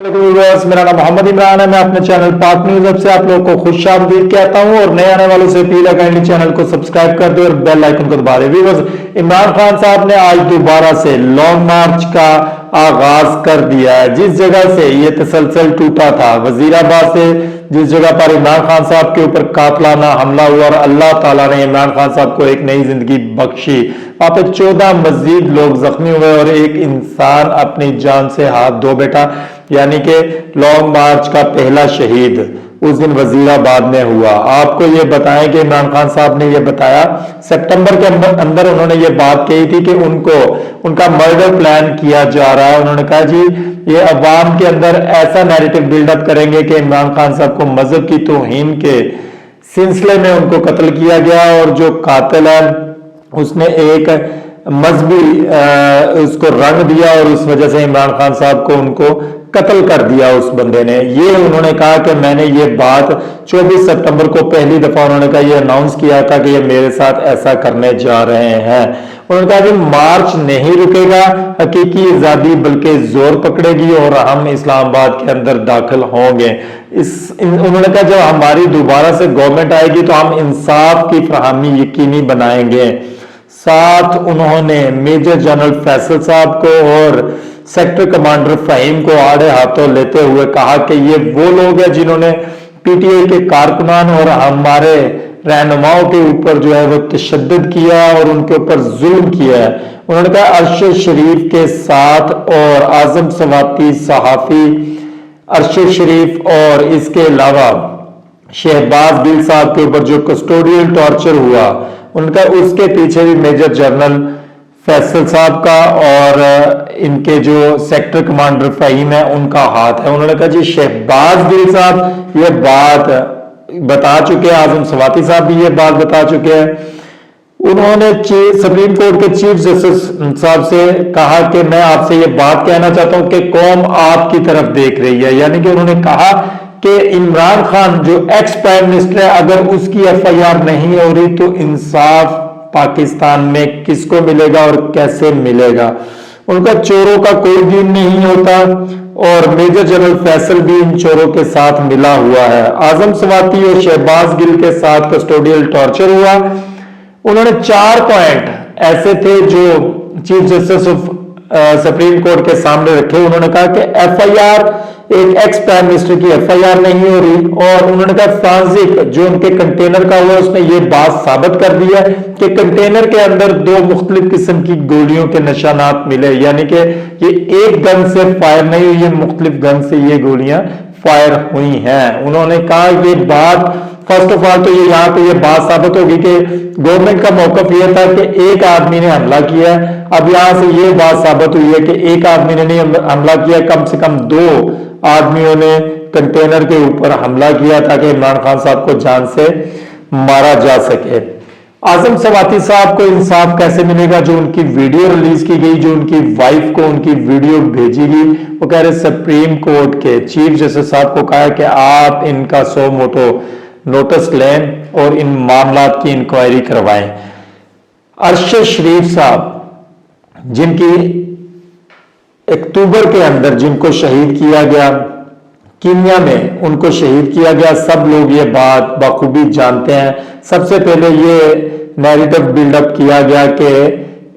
Viewers, मेरा नाम मोहम्मद इमरान है। मैं अपने चैनल पाक न्यूज हब से आप लोगों को खुशामदीद कहता हूं और नए आने वालों से अपील है काइंडली चैनल को सब्सक्राइब कर दे और बेल आइकन को दबा दे। व्यूअर्स, इमरान खान साहब ने आज दोबारा से लॉन्ग मार्च का आगाज कर दिया है। जिस जगह से ये तसलसल टूटा था, वजीराबाद से जिस जगह पर इमरान खान साहब के ऊपर कातलाना हमला हुआ और अल्लाह ताला ने इमरान खान साहब को एक नई जिंदगी बख्शी, वहां पे 14 मजीद लोग जख्मी हुए और एक इंसान अपनी जान से हाथ धो बैठा, यानी कि लॉन्ग मार्च का पहला शहीद उस दिन वजीराबाद में हुआ। आपको ये बताएं कि इमरान खान साहब ने ये बताया, सितंबर के अंदर उन्होंने ये बात कही थी कि उनका मर्डर प्लान किया जा रहा है। उन्होंने कहा जी ये अवाम के अंदर ऐसा नैरेटिव बिल्डअप करेंगे कि इमरान खान साहब को मजहब की तौहीन के सिलसिले में उनको कत्ल किया गया और जो कातिल है उसने एक मजहबी उसको रंग दिया और उस वजह से इमरान खान साहब को उनको कत्ल कर दिया उस बंदे ने। ये उन्होंने कहा कि मैंने ये बात 24 सितंबर को पहली दफा उन्होंने कहा ये अनाउंस किया था कि ये मेरे साथ ऐसा करने जा रहे हैं। उन्होंने कहा कि मार्च नहीं रुकेगा, हकीकी आजादी बल्कि जोर पकड़ेगी और हम इस्लामाबाद के अंदर दाखिल होंगे। उन्होंने कहा जब हमारी दोबारा से गवर्नमेंट आएगी तो हम इंसाफ की फराहमी यकीनी बनाएंगे। साथ उन्होंने मेजर जनरल फैसल साहब को और सेक्टर कमांडर फहीम को आड़े हाथों लेते हुए कहा कि ये वो लोग हैं जिन्होंने पीटीआई के कारकुनान और हमारे रहनुमाओं के ऊपर जो है वो तशद्दुद किया और उनके ऊपर जुल्म किया है। उन्होंने कहा अरशद शरीफ के साथ और आजम सवाती सहाफी अरशद शरीफ और इसके अलावा शहबाज गिल साहब के ऊपर जो कस्टोडियल टॉर्चर हुआ उनका उसके पीछे भी मेजर जनरल फैसल साहब का और इनके जो सेक्टर कमांडर फहीम है उनका हाथ है। उन्होंने कहा जी शहबाज गिल साहब ये बात बता चुके हैं, आजम सवाती साहब भी ये बात बता चुके हैं। उन्होंने सुप्रीम कोर्ट के चीफ जस्टिस साहब से कहा कि मैं आपसे ये बात कहना चाहता हूं कि कौम आपकी तरफ देख रही है, यानी कि उन्होंने कहा कि इमरान खान जो एक्स प्राइम मिनिस्टर है अगर उसकी एफआईआर नहीं हो रही तो इंसाफ पाकिस्तान में किसको मिलेगा और कैसे मिलेगा। उनका चोरों का कोई दिन नहीं होता और मेजर जनरल फैसल भी इन चोरों के साथ मिला हुआ है। आजम सवाती और शहबाज गिल के साथ कस्टोडियल टॉर्चर हुआ। उन्होंने 4 पॉइंट ऐसे थे जो chief justice of supreme court के सामने रखे। उन्होंने कहा कि एफआईआर एक एक्स प्राइम मिनिस्टर की एफआईआर नहीं हो रही और उन्होंने कहा फ्रांसिक जो उनके कंटेनर का हुआ उसने ये बात साबित कर दी है कि कंटेनर के अंदर 2 मुख्तलिफ किस्म की गोलियों के निशानात मिले, यानी कि ये एक गन से फायर नहीं हुई, ये मुख्तलिफ गन से ये गोलियां फायर हुई हैं। उन्होंने कहा ये बात फर्स्ट ऑफ ऑल तो ये यहाँ पे ये बात साबित होगी कि गवर्नमेंट का मौकफ ये था कि एक आदमी ने हमला किया है। अब यहां से ये बात साबित हुई है कि एक आदमी ने नहीं हमला किया, कम से कम 2 आदमियों ने कंटेनर के ऊपर हमला किया ताकि इमरान खान साहब को जान से मारा जा सके। आजम सवाती साहब को इंसाफ कैसे मिलेगा? जो उनकी वीडियो रिलीज की गई, जो उनकी वाइफ को उनकी वीडियो भेजी गई, वो कह रहे सुप्रीम कोर्ट के चीफ जस्टिस साहब को कहा कि आप इनका सो मोटो नोटिस लें और इन मामलात की इंक्वायरी करवाएं। अरशद शरीफ साहब जिनकी अक्टूबर के अंदर जिनको शहीद किया गया कीनिया में, उनको शहीद किया गया, सब लोग ये बात बखूबी जानते हैं। सबसे पहले ये नैरेटिव बिल्डअप किया गया कि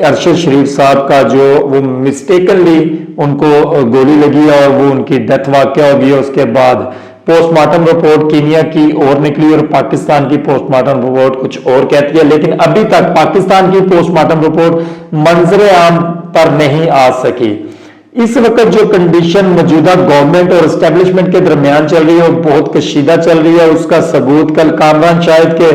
अरशद शरीफ साहब का जो वो मिस्टेकनली उनको गोली लगी और वो उनकी डेथ वाकया हो गई। उसके बाद पोस्टमार्टम रिपोर्ट कीनिया की और निकली और पाकिस्तान की पोस्टमार्टम रिपोर्ट कुछ और कहती है, लेकिन अभी तक पाकिस्तान की पोस्टमार्टम रिपोर्ट मंजर आम पर नहीं आ सकी। इस वक्त जो कंडीशन मौजूदा गवर्नमेंट और एस्टेब्लिशमेंट के दरमियान चल रही है वो बहुत कशीदा चल रही है। उसका सबूत कल कामरान शाहिद के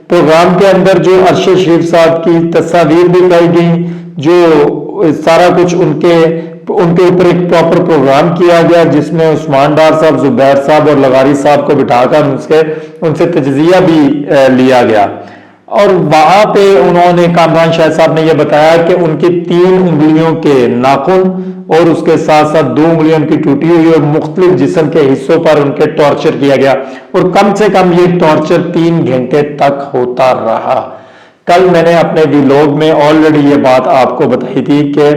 प्रोग्राम के अंदर जो अरशद शरीफ साहब की तस्वीर दिखाई गई, जो सारा कुछ उनके ऊपर एक प्रॉपर प्रोग्राम किया गया जिसमें उस्मान डार साहब, जुबैर साहब और लगारी साहब को बिठाकर उनसे तजजिया भी लिया गया और वहां पे उन्होंने कामरान शाहिद साहब ने यह बताया कि उनकी 3 उंगलियों के नाखून और उसके साथ साथ 2 उंगलियों की टूटी हुई और मुख्तलिफ जिस्म के हिस्सों पर उनके टॉर्चर किया गया और कम से कम ये टॉर्चर 3 घंटे तक होता रहा। कल मैंने अपने व्लॉग में ऑलरेडी ये बात आपको बताई थी कि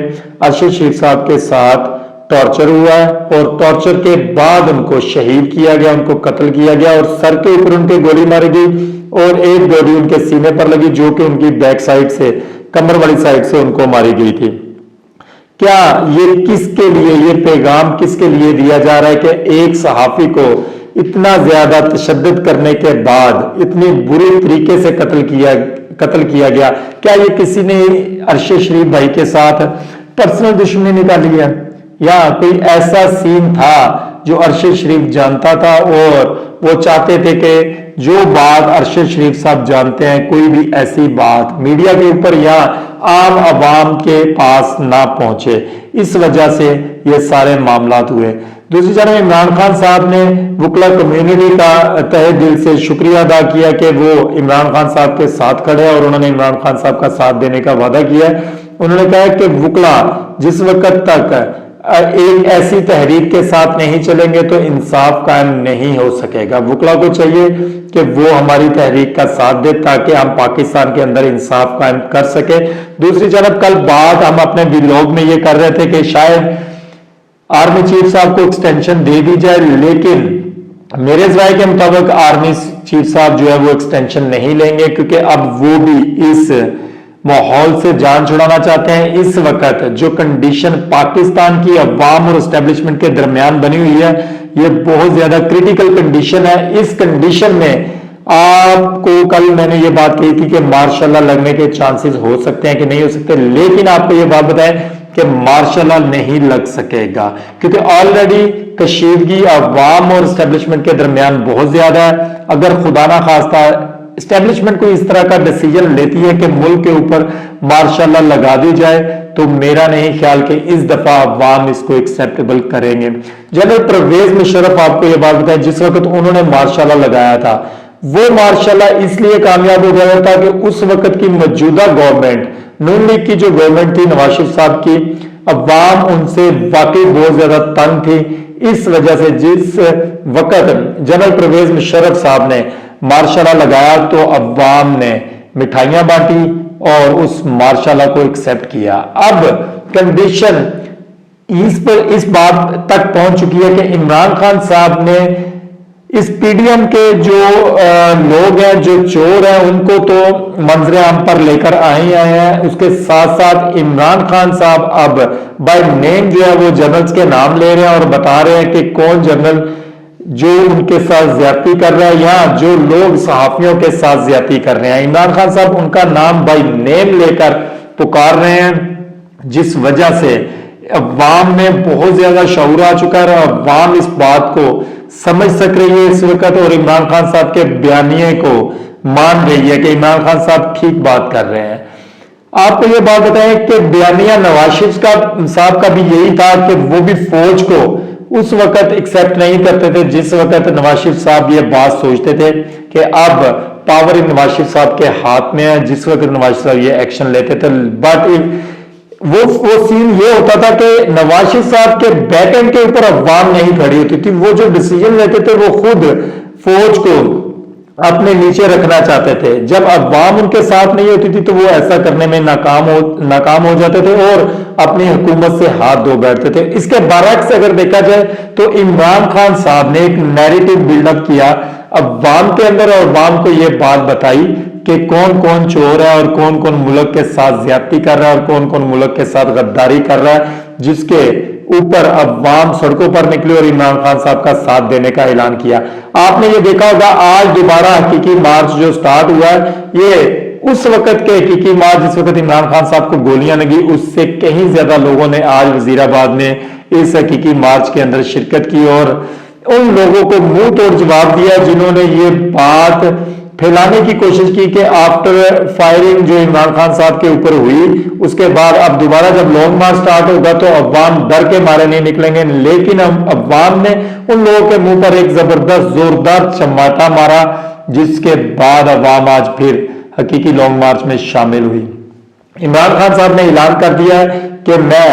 अरशद शरीफ साहब के साथ टॉर्चर हुआ है और टॉर्चर के बाद उनको शहीद किया गया, उनको कत्ल किया गया और सर के ऊपर उनके गोली मारी गई और एक गोली उनके सीने पर लगी जो कि उनकी बैक साइड से, कमर वाली साइड से उनको मारी गई थी। क्या ये किसके लिए, ये पैगाम किसके लिए दिया जा रहा है कि एक सहाफी को इतना ज्यादा तशद्दुद करने के बाद इतनी बुरी तरीके से कत्ल किया गया? क्या ये किसी ने अरशद शरीफ भाई के साथ पर्सनल दुश्मनी निकाली है या कोई ऐसा सीन था जो अरशद शरीफ जानता था और वो चाहते थे कि जो बात अरशद शरीफ साहब जानते हैं कोई भी ऐसी बात मीडिया के ऊपर या आम आवाम के पास ना पहुंचे, इस वजह से ये सारे मामलात हुए। दूसरी तरफ इमरान खान साहब ने वकला कम्युनिटी का तहे दिल से शुक्रिया अदा किया कि वो इमरान खान साहब के साथ खड़े और उन्होंने इमरान खान साहब का साथ देने का वादा किया। उन्होंने कहा कि वकला जिस वक्त तक एक ऐसी तहरीक के साथ नहीं चलेंगे तो इंसाफ कायम नहीं हो सकेगा। वकला को चाहिए कि वो हमारी तहरीक का साथ दे ताकि हम पाकिस्तान के अंदर इंसाफ कायम कर सके। दूसरी तरफ कल बात हम अपने व्लॉग में ये कर रहे थे कि शायद आर्मी चीफ साहब को एक्सटेंशन दे दी जाए, लेकिन मेरे राय के मुताबिक आर्मी चीफ साहब जो है वो एक्सटेंशन नहीं लेंगे क्योंकि अब वो भी इस माहौल से जान छुड़ाना चाहते हैं। इस वक्त जो कंडीशन पाकिस्तान की अवाम और एस्टेब्लिशमेंट के दरमियान बनी हुई है ये बहुत ज्यादा क्रिटिकल कंडीशन है। इस कंडीशन में आपको कल मैंने ये बात कही थी कि मार्शल लॉ लगने के चांसेस हो सकते हैं कि नहीं हो सकते, लेकिन आपको ये बात बताएं कि मार्शल लॉ नहीं लग सकेगा क्योंकि ऑलरेडी कशीदगी अवाम और एस्टेब्लिशमेंट के दरमियान बहुत ज्यादा है। अगर खुदा ना खास्ता एस्टेब्लिशमेंट को इस तरह का डिसीजन लेती है कि मुल्क के ऊपर मार्शल लॉ लगा दी जाए तो मेरा नहीं ख्याल कि इस दफा अवाम इसको एक्सेप्टेबल करेंगे। जनरल परवेज मुशर्रफ आपको यह बात बताएं, जिस वक्त उन्होंने मार्शल लॉ लगाया था वो मार्शल लॉ इसलिए कामयाब हो गया था कि उस वक्त की मौजूदा गवर्नमेंट नून लीग की जो गवर्नमेंट थी नवाज शरीफ साहब की, अवाम उनसे वाकई बहुत ज्यादा तंग थी। इस वजह से जिस वक्त जनरल परवेज मुशर्रफ साहब ने मार्शल लॉ लगाया तो अवाम ने मिठाइयां बांटी और उस मार्शल लॉ को एक्सेप्ट किया। अब कंडीशन इस बात तक पहुंच चुकी है कि इमरान खान साहब ने इस पीडीएम के जो लोग हैं, जो चोर हैं, उनको तो मंजरे आम पर लेकर आए हैं। उसके साथ साथ इमरान खान साहब अब बाय नेम जो है वो जनरल्स के नाम ले रहे हैं और बता रहे हैं कि कौन जनरल जो उनके साथ ज्यादती कर रहा है या जो लोग सहाफियों के साथ ज्यादती कर रहे हैं। इमरान खान साहब उनका नाम बाय नेम लेकर पुकार रहे हैं, जिस वजह से अवाम में बहुत ज्यादा शऊर आ चुका है और अवाम इस बात को समझ सक रही है इस वक्त और इमरान खान साहब के बयानिए को मान रही है कि इमरान खान साहब ठीक बात कर रहे हैं। आपको यह बात बताएं कि बयानिया नवाज शरीफ साहब का भी यही था कि वो भी फौज को उस वक्त एक्सेप्ट नहीं करते थे जिस वक्त नवाज शरीफ साहब ये बात सोचते थे कि अब पावर नवाज शरीफ साहब के हाथ में है, जिस वक्त नवाज शरीफ साहब ये एक्शन लेते थे। बट वो सीन ये होता था कि नवाज शरीफ साहब के बैक एंड के ऊपर अवाम नहीं खड़ी होती थी। वो जो डिसीजन लेते थे वो खुद फौज को अपने नीचे रखना चाहते थे। जब अवाम उनके साथ नहीं होती थी तो वो ऐसा करने में नाकाम हो जाते थे और अपनी हुकूमत से हाथ धो बैठते थे। इसके बरक्स अगर देखा जाए तो इमरान खान साहब ने एक नैरेटिव बिल्डअप किया अवाम के अंदर और अवाम को यह बात बताई कि कौन कौन चोर है और कौन कौन मुल्क के साथ ज्यादती कर रहा है और कौन कौन मुल्क के साथ गद्दारी कर रहा है, जिसके ऊपर अवाम सड़कों पर निकले और इमरान खान साहब का साथ देने का ऐलान किया। आपने ये देखा होगा आज दोबारा हकीकी मार्च जो स्टार्ट हुआ है ये उस वक्त के हकीकी मार्च जिस वक्त इमरान खान साहब को गोलियां लगी उससे कहीं ज्यादा लोगों ने आज वजीराबाद में इस हकीकी मार्च के अंदर शिरकत की और उन लोगों को मुंह तोड़ जवाब दिया जिन्होंने ये बात फैलाने की कोशिश की कि आफ्टर फायरिंग जो इमरान खान साहब के ऊपर हुई उसके बाद अब दोबारा जब लॉन्ग मार्च स्टार्ट होगा तो अवाम डर के मारे नहीं निकलेंगे। लेकिन अवाम ने उन लोगों के मुंह पर एक जबरदस्त जोरदार चमाटा मारा, जिसके बाद अवाम आज फिर हकीकी लॉन्ग मार्च में शामिल हुई। इमरान खान साहब ने ऐलान कर दिया है कि मैं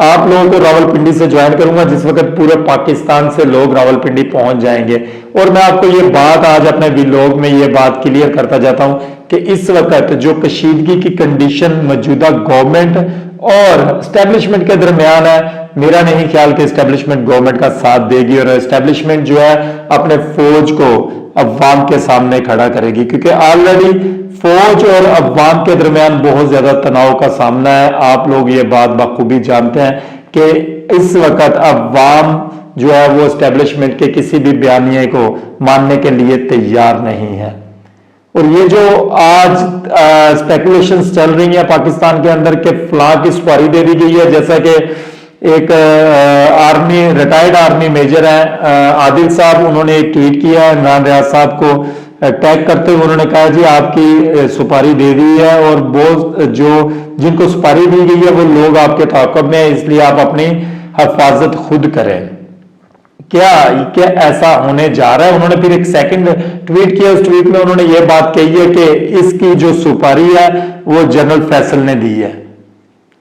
आप लोगों को रावलपिंडी से ज्वाइन करूंगा, जिस वक्त पूरे पाकिस्तान से लोग रावलपिंडी पहुंच जाएंगे। और मैं आपको ये बात आज अपने व्लॉग में ये बात क्लियर करता जाता हूं कि इस वक्त जो कशीदगी की कंडीशन मौजूदा गवर्नमेंट और एस्टेब्लिशमेंट के दरमियान है। मेरा नहीं ख्याल कि एस्टेब्लिशमेंट गवर्नमेंट का साथ देगी और एस्टेब्लिशमेंट जो है अपने फौज को अवाम के सामने खड़ा करेगी, क्योंकि ऑलरेडी फौज और अवाम के दरमियान बहुत ज्यादा तनाव का सामना है। आप लोग ये बात बखूबी जानते हैं कि इस वक्त अवाम जो है वो एस्टेब्लिशमेंट के किसी भी बयानिए को मानने के लिए तैयार नहीं है। और ये जो आज स्पेकुलेशंस चल रही हैं पाकिस्तान के अंदर के फलां की सुपारी दे दी गई है, जैसा कि एक रिटायर्ड आर्मी मेजर है आदिल साहब, उन्होंने एक ट्वीट किया इमरान रियाज साहब को टैग करते हुए, उन्होंने कहा जी आपकी सुपारी दे दी है और वो जो जिनको सुपारी दी गई है वो लोग आपके ताक़ब में है, इसलिए आप अपनी हिफाजत खुद करें। क्या ऐसा होने जा रहा है? उन्होंने फिर एक सेकंड ट्वीट किया, उस ट्वीट में उन्होंने ये बात कही है कि इसकी जो सुपारी है वो जनरल फैसल ने दी है।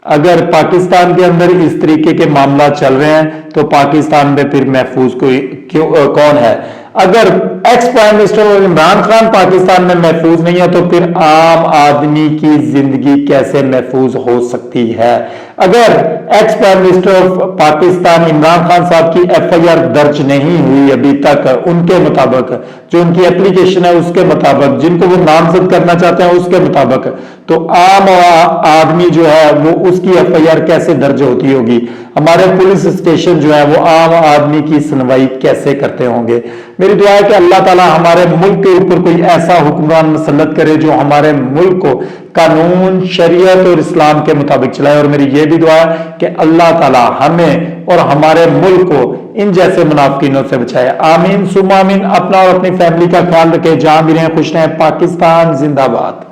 अगर पाकिस्तान के अंदर इस तरीके के मामला चल रहे हैं तो पाकिस्तान में फिर महफूज कौन है? अगर एक्स प्राइम मिनिस्टर और इमरान खान पाकिस्तान में महफूज नहीं है तो फिर आम आदमी की जिंदगी कैसे महफूज हो सकती है? अगर ex prime minister of Pakistan Imran Khan साहब की एफआईआर दर्ज नहीं हुई अभी तक, उनके मुताबिक जो उनकी एप्लीकेशन है उसके मुताबिक, जिनको वो नामजद करना चाहते हैं उसके मुताबिक, तो आम आदमी जो है वो उसकी एफआईआर कैसे दर्ज होती होगी? हमारे पुलिस स्टेशन जो है वो आम आदमी की सुनवाई कैसे करते होंगे? मेरी दुआ है कि अल्लाह ताला हमारे मुल्क के ऊपर कोई ऐसा हुक्मरान मुसल्लत करे जो हमारे मुल्क को कानून, शरीयत और इस्लाम के मुताबिक चलाए। और मेरी ये भी दुआ है कि अल्लाह ताला हमें और हमारे मुल्क को इन जैसे मुनाफिकीनों से बचाए। आमीन सुम्मा आमीन। अपना और अपनी फैमिली का ख्याल रखें, जहां भी रहें खुश रहें। पाकिस्तान जिंदाबाद।